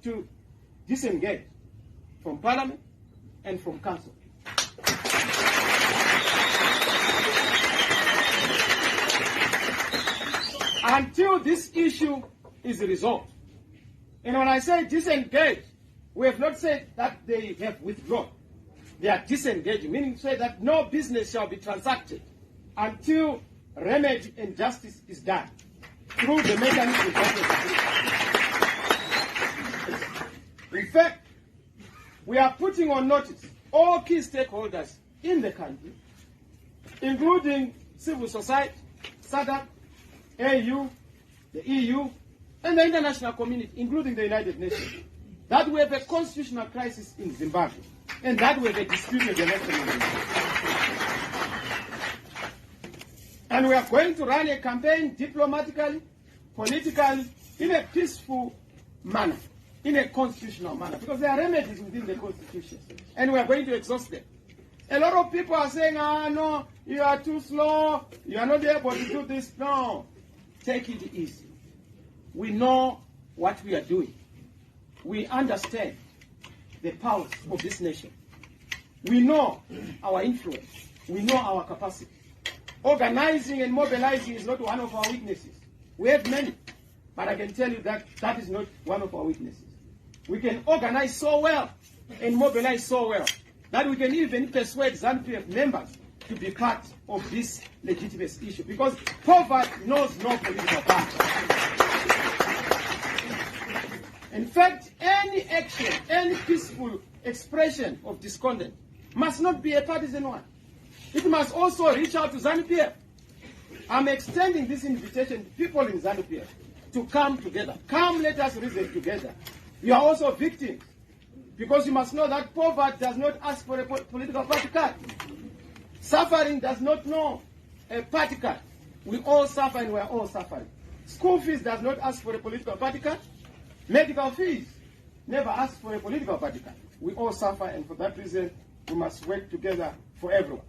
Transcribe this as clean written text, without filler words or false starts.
to disengage from Parliament and from Council. Until this issue is resolved. And when I say disengage, we have not said that they have withdrawn. They are disengaged, meaning to say that no business shall be transacted until remedy and justice is done through the mechanism that is. In fact, we are putting on notice all key stakeholders in the country, including civil society, SADC, AU, the EU, and the international community, including the United Nations, that we have a constitutional crisis in Zimbabwe, and that we have a disputed election in Zimbabwe. And we are going to run a campaign diplomatically, politically, in a peaceful manner, in a constitutional manner, because there are remedies within the Constitution, and we are going to exhaust them. A lot of people are saying, no, you are too slow, you are not able to do this. No, take it easy. We know what we are doing. We understand the pulse of this nation. We know our influence. We know our capacity. Organizing and mobilizing is not one of our weaknesses. We have many, but I can tell you that that is not one of our weaknesses. We can organize so well and mobilize so well that we can even persuade ZANU-PF members to be part of this legitimate issue, because poverty knows no political party. In fact, any action, any peaceful expression of discontent must not be a partisan one. It must also reach out to ZANU-PF. I'm extending this invitation to people in ZANU-PF to come together. Come, let us reason together. You are also victims, because you must know that poverty does not ask for a political party card. Suffering does not know a party card. We all suffer and we are all suffering. School fees does not ask for a political party card. Medical fees never ask for a political party card. We all suffer, and for that reason, we must work together for everyone.